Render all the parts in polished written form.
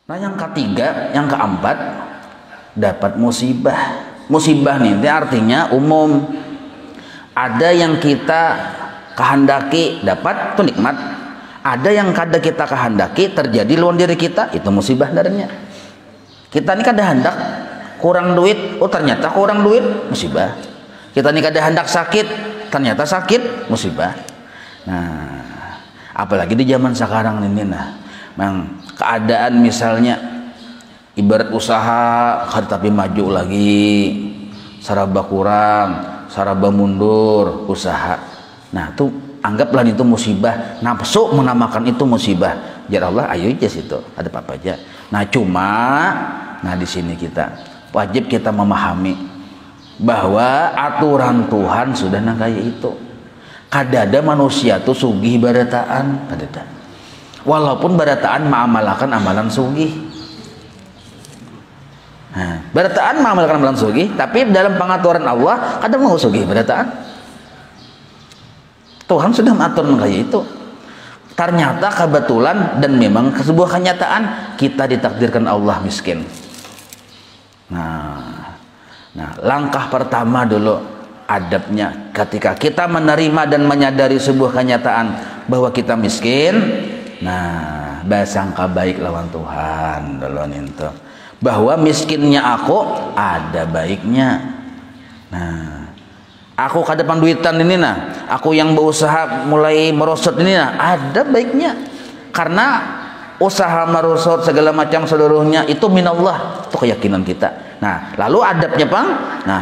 Nah yang ketiga, yang keempat, dapat musibah. Musibah nih artinya umum. Ada yang kita kehendaki dapat, itu nikmat. Ada yang kadang kita kehendaki terjadi lawan diri kita, itu musibah darinya. Kita ini kadang hendak kurang duit, oh ternyata kurang duit, musibah. Kita ini kadang hendak sakit, ternyata sakit, musibah. Nah, apalagi di zaman sekarang ini, memang keadaan misalnya ibarat usaha tapi maju lagi, saraba kurang, saraba mundur usaha. Nah, itu anggaplah itu musibah. Nafsu menamakan itu musibah. Ya Allah, ayo aja situ, ada apa aja. Nah, cuma di sini kita wajib kita memahami bahwa aturan Tuhan sudah kayak itu. Kadada manusia tuh sugih barataan, kadada. Walaupun barataan mengamalkan amalan sugih. Nah, barataan mengamalkan amalan sugih, tapi dalam pengaturan Allah kadang mau sugih barataan. Tuhan sudah mengatur kayak itu. Ternyata kebetulan dan memang sebuah kenyataan kita ditakdirkan Allah miskin. Nah, langkah pertama dulu adabnya ketika kita menerima dan menyadari sebuah kenyataan bahwa kita miskin. Nah, basangka baik lawan Tuhan dulu itu. Bahwa miskinnya aku ada baiknya. Nah, aku ke depan duitan ini aku yang berusaha mulai merosot ini ada baiknya. Karena usaha merosot segala macam seluruhnya itu minallah, itu keyakinan kita. Nah, lalu adabnya Bang,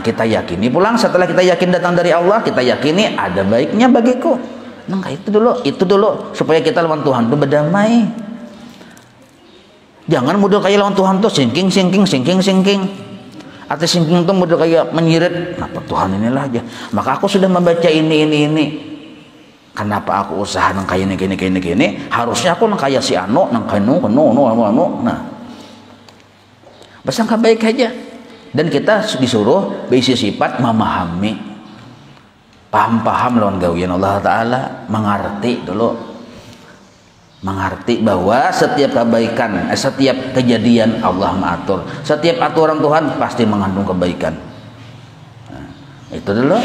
kita yakini pulang setelah kita yakin datang dari Allah, kita yakini ada baiknya bagiku. Nah, itu dulu supaya kita lawan Tuhan itu berdamai. Jangan mudah kayak lawan Tuhan tuh sinking. Atau sinking itu mudah kayak menyirit. Kenapa Tuhan inilah aja? Maka aku sudah membaca ini. Kenapa aku usaha nang kayak ini? Harusnya aku nang kayak si Ano, nang kanu. Nah, bersangka baik aja. Dan kita disuruh berisi sifat memahami, paham lawan gawian Allah Ta'ala, mengerti bahwa setiap kebaikan, setiap kejadian Allah mengatur, setiap aturan Tuhan pasti mengandung kebaikan. Nah, itu dulu.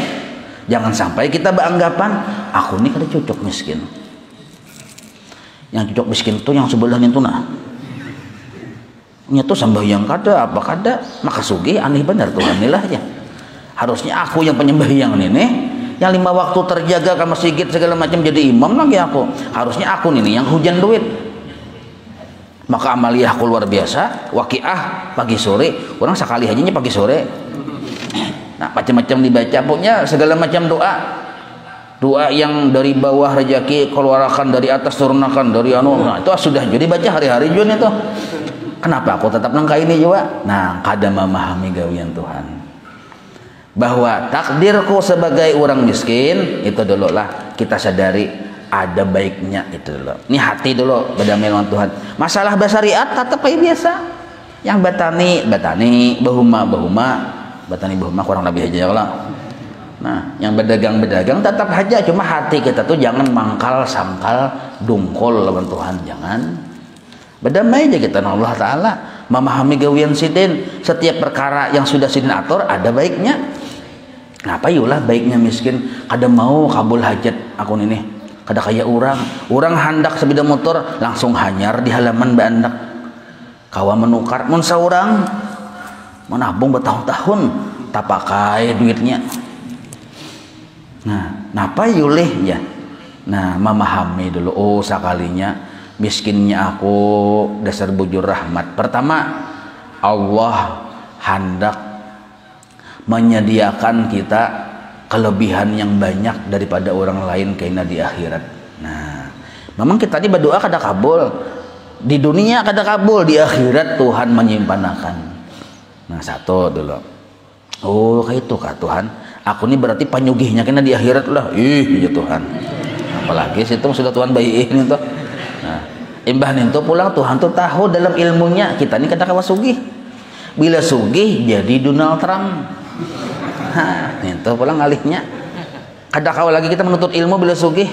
Jangan sampai kita beranggapan aku ini kada cocok miskin. Yang cocok miskin itu yang sebelahnya itu nyatu sembahyang kada apa kada maka sugih aneh benar Tuhan inilah ya. Harusnya aku yang penyembahyang ini yang 5 waktu terjaga ke masjid segala macam jadi imam lagi aku. Harusnya aku ini yang hujan duit. Maka amaliyahku luar biasa, waqiah pagi sore, orang sekali hajanya pagi sore. Nah, macam-macam dibaca punya segala macam doa yang dari bawah rezeki keluarkan, dari atas turunkan, dari nah itu sudah jadi baca hari-hari Jun itu. Kenapa aku tetap nangka ini juga? Nah, kadang memahami gawian Tuhan bahwa takdirku sebagai orang miskin itu dulu lah kita sadari ada baiknya itu dulu. Ini hati dulu berdamai dengan Tuhan. Masalah basariat tetap kayak biasa. Yang batani, bahuma kurang lebih aja lah. Nah, yang berdagang tetap aja, cuma hati kita tuh jangan mangkal sangkal dungkol lawan Tuhan, jangan. Berdamai aja kita dengan Allah Ta'ala, memahami gawian sidin, setiap perkara yang sudah sidin atur ada baiknya. Ngapa yulah baiknya miskin, kada mau kabul hajat aku ini, kada kayak orang handak sepeda motor langsung hanyar di halaman bandak, kawa menukar, mun saurang menabung bertahun-tahun tak pakai duitnya. Nah, napa yulih ya? Nah, memahami dulu, oh sakalinya miskinnya aku dasar bujur rahmat. Pertama, Allah hendak menyediakan kita kelebihan yang banyak daripada orang lain kena di akhirat. Nah, memang kita tadi berdoa kada kabul, di dunia kada kabul, di akhirat Tuhan menyimpankan. Nah, satu dulu. Oh, kayak itu kah Tuhan? Aku ini berarti panyugihnya kena di akhirat lah. Ya Tuhan. Apalagi situ sudah Tuhan bayiin itu. Nah, imbah itu pulang Tuhan tuh tahu dalam ilmunya kita ini kada kawa sugih. Bila sugih jadi Donald Trump. Itu pulang alihnya. Kada kawa lagi kita menuntut ilmu bila sugih.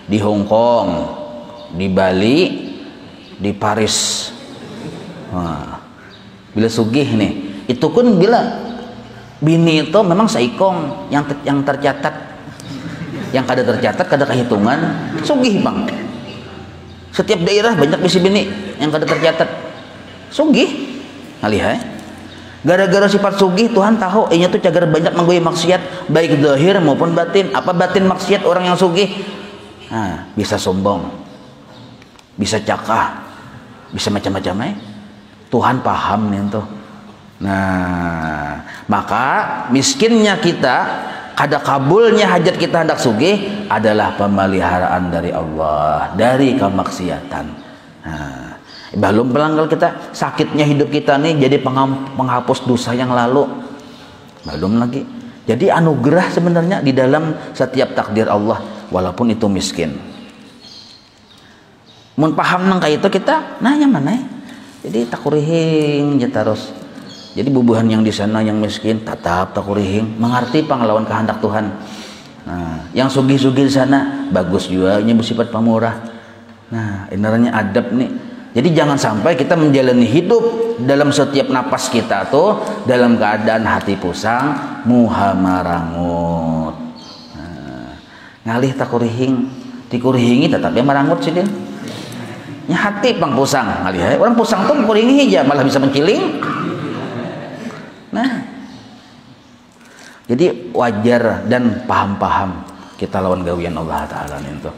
Di Hong Kong, di Bali, di Paris. Nah, bila sugih nih, itu pun bila bini itu memang seikong yang tercatat, yang kada tercatat, kada kehitungan, sugih bang. Setiap daerah banyak bisi bini yang kada tercatat, sugih. Ngalih gara-gara sifat sugih Tuhan tahu inya tuh cagar banyak menggoi maksiat baik zahir maupun batin. Apa batin maksiat orang yang sugih? Nah, bisa sombong, bisa cakah, bisa macam-macam. Tuhan paham nih tuh. Nah, maka miskinnya kita, kada kabulnya hajat kita hendak sugih adalah pemeliharaan dari Allah dari kemaksiatan. Nah, belum pelanggal kita, sakitnya hidup kita nih jadi penghapus dosa yang lalu, belum lagi. Jadi anugerah sebenarnya di dalam setiap takdir Allah walaupun itu miskin. Mun paham nang kayak itu kita nanya mana? Jadi takurihing ya terus. Jadi bubuhan yang di sana yang miskin tetap takurihing mengerti panglawan kehendak Tuhan. Nah, yang sugih-sugih di sana bagus juga nya bersifat pamurah. Nah, ini adab nih. Jadi jangan sampai kita menjalani hidup dalam setiap napas kita tuh dalam keadaan hati pusang, muha marangut. Nah, ngalih takurihing, dikurihingi tetapnya marangut sih dia. Nya hati pang pusang ngalih. Orang pusang tuh kuringi aja malah bisa menciling. Nah, jadi wajar dan paham-paham kita lawan gawian Allah Ta'ala itu.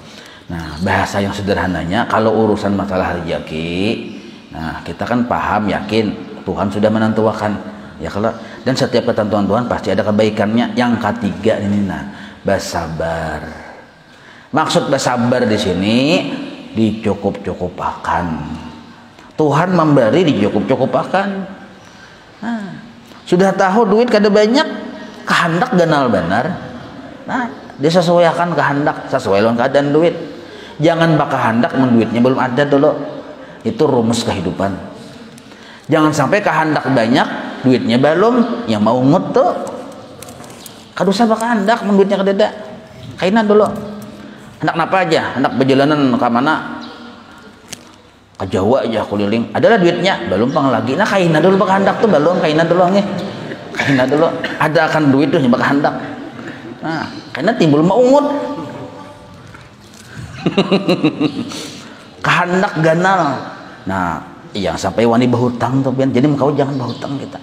Nah, bahasa yang sederhananya kalau urusan masalah rezeki, nah kita kan paham yakin Tuhan sudah menentukan ya kalau dan setiap ketentuan Tuhan pasti ada kebaikannya. Yang ketiga ini bersabar. Maksud bersabar di sini dicukup-cukupakan. Tuhan memberi dicukup-cukupakan. Nah, sudah tahu duit kada banyak, kehendak ganal benar. Nah, disesuaikan kehendak sesuai dengan keadaan duit. Jangan bakal hendak menduitnya belum ada dulu. Itu rumus kehidupan. Jangan sampai kehendak banyak, duitnya belum, yang mau ngut tuh. Kadusa bakal hendak menduitnya kadeda. Kaina dulu. Hendak napa aja? Hendak perjalanan ke mana? Ke Jawa aja keliling. Adalah duitnya, belum pang lagi. Nah, kaina dulu bakal hendak tuh belum, kaina dulu nih. Kaina dulu. Ada akan duit tuh yang bakal hendak. Nah, karena timbul mau ngut. Kehendak ganal. Nah, yang sampai wani berhutang tuh pian. Jadi kau jangan berhutang kita.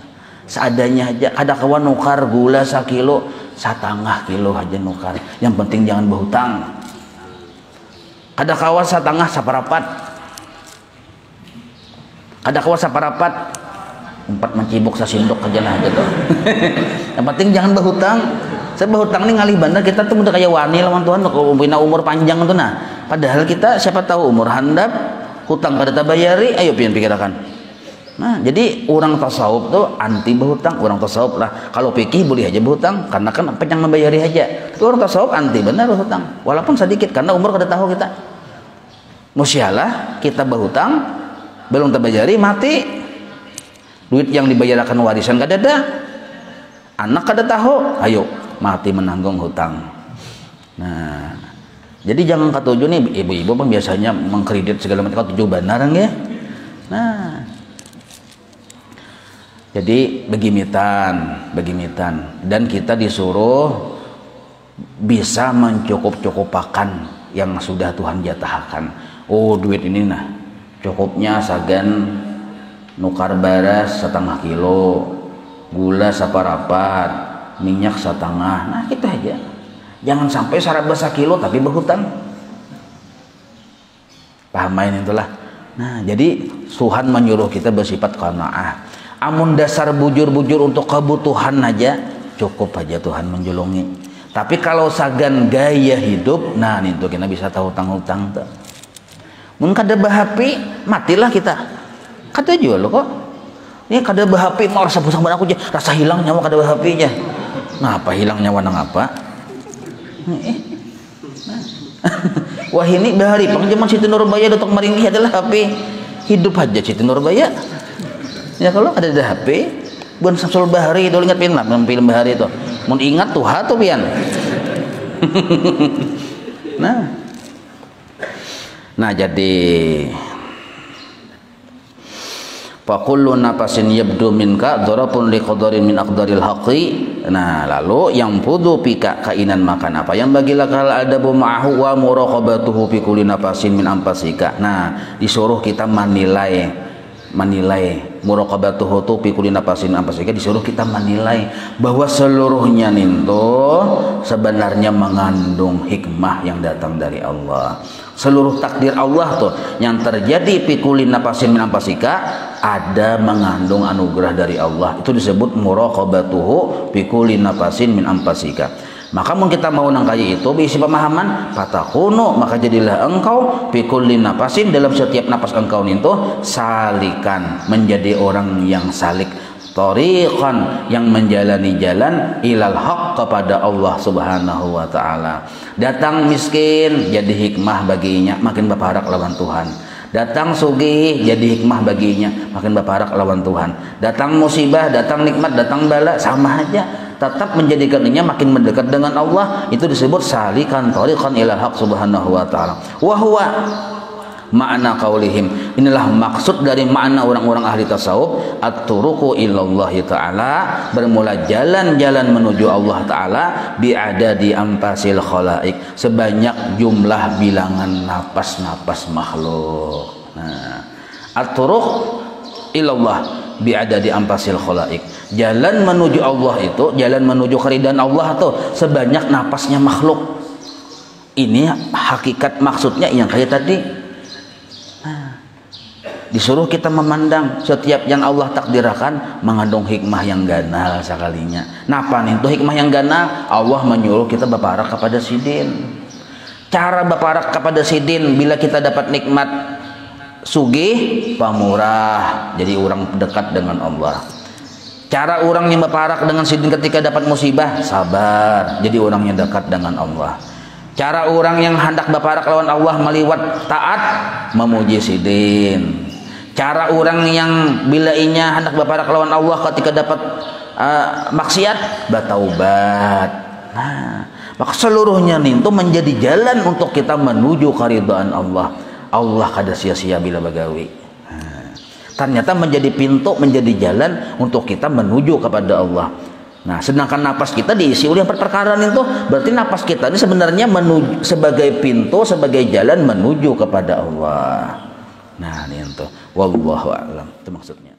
Seadanya aja. Kada kawan nukar gula 1 kilo, 1,5 kilo aja nukar. Yang penting jangan berhutang. Kada kawan 1,5 saparapat. Kada kawan saparapat. 4 mencibuk sasindok aja lah aja tuh. Yang penting jangan berhutang. Saya berhutang nih ngalih bandar kita tuh udah kayak wani lawan Tuhan kalau punya umur panjang tuh nah. Padahal kita siapa tahu umur handap hutang pada tabayari, ayo pian pikirkan. Nah, jadi orang tasawuf tuh anti berhutang, orang tasawuf lah. Kalau fikih boleh aja berhutang karena kan penyang membayari aja. Tapi orang tasawuf anti benar berhutang, walaupun sedikit karena umur kada tahu kita. Musyalah kita berhutang belum terbayari mati. Duit yang dibayarkan warisan kada ada. Anak kada tahu, ayo mati menanggung hutang. Nah, jadi jangan katuju nih ibu-ibu bang biasanya mengkredit segala macam katuju benar ya. Nah, jadi begimitan dan kita disuruh bisa mencukup-cukupakan yang sudah Tuhan jatahkan. Oh, duit ini nah cukupnya sagan nukar baras 1,5 kilo, gula saparapat, minyak 1,5. Nah, gitu aja. Jangan sampai saraba 1 kilo tapi berhutang. Pahamain itulah. Nah, jadi Tuhan menyuruh kita bersifat qanaah. Amun dasar bujur-bujur untuk kebutuhan aja cukup aja Tuhan menjulungi. Tapi kalau sagan gaya hidup, nah itu kita bisa tahu hutang-hutang tuh. Mun kada bahapi, matilah kita. Kata jual lo kok. Ini kada bahapi mau rasa pusang aku aja, rasa hilang nyawa kada bahapinya. Ngapa hilang nyawa nang apa? Wah ini bahari pang zaman Siti Nurbaya datuk maringgi adalah HP hidup aja Siti Nurbaya. Ya kalau ada HP bukan Samsul Bahari itu ingat film Bahari itu. Mun ingat tuh hatu pian. Nah jadi fa kullu nafasin yabdu minka dzarafun li qadarin min aqdaril haqqi. Nah, lalu yang fudu pika kainan makan apa yang bagilah kal adabu ma'ahu wa muraqabatuhu fi kulli nafasin min anfasika. Nah, disuruh kita menilai muraqabatuhu tu fi kulli nafasin min anfasika, disuruh kita menilai bahwa seluruhnya itu sebenarnya mengandung hikmah yang datang dari Allah. Seluruh takdir Allah tuh yang terjadi fi kulli nafasin min anfasika ada mengandung anugerah dari Allah. Itu disebut muraqabatuhu fi kulli nafasin min anfasika. Maka mun kita mau nangkai itu berisi pemahaman fatakunu, maka jadilah engkau fi kulli nafasin, dalam setiap napas engkau itu salikan, menjadi orang yang salik, tariqan, yang menjalani jalan ilal haq, kepada Allah Subhanahu wa taala. Datang miskin jadi hikmah baginya, makin berparak lawan Tuhan. Datang sugih jadi hikmah baginya, makin berparak lawan Tuhan. Datang musibah, datang nikmat, datang bala, sama aja, tetap menjadikan dirinya makin mendekat dengan Allah. Itu disebut salikan tariqan ilal haq Subhanahu wa taala. Wa huwa makna qaulihim, inilah maksud dari makna orang-orang ahli tasawuf, at-turuqu ilallahi ta'ala, bermula jalan-jalan menuju Allah ta'ala, bi'adadi ampasil khalaik, sebanyak jumlah bilangan napas-napas makhluk. Nah, at-turuq ilallah bi'adadi ampasil khalaik, jalan menuju Allah itu, jalan menuju keridhaan Allah itu sebanyak napasnya makhluk. Ini hakikat maksudnya yang kayak tadi. Disuruh kita memandang setiap yang Allah takdirkan mengandung hikmah yang ganal sekalinya. Napa nih itu hikmah yang ganal? Allah menyuruh kita berparak kepada sidin. Cara berparak kepada sidin bila kita dapat nikmat sugih, pamurah, jadi orang dekat dengan Allah. Cara orang yang berparak dengan sidin ketika dapat musibah, sabar, jadi orang yang dekat dengan Allah. Cara orang yang hendak berparak lawan Allah meliwat taat, memuji sidin. Cara orang yang bila inya hendak berparak lawan Allah ketika dapat maksiat, bertaubat. Nah, maka seluruhnya itu menjadi jalan untuk kita menuju keridhaan Allah. Allah kada sia-sia bila bagawi. Ternyata menjadi pintu, menjadi jalan untuk kita menuju kepada Allah. Nah, sedangkan napas kita diisi oleh perkaraan itu, berarti napas kita ini sebenarnya menuju, sebagai pintu, sebagai jalan menuju kepada Allah. Nah, ini itu wallahu a'lam, itu maksudnya.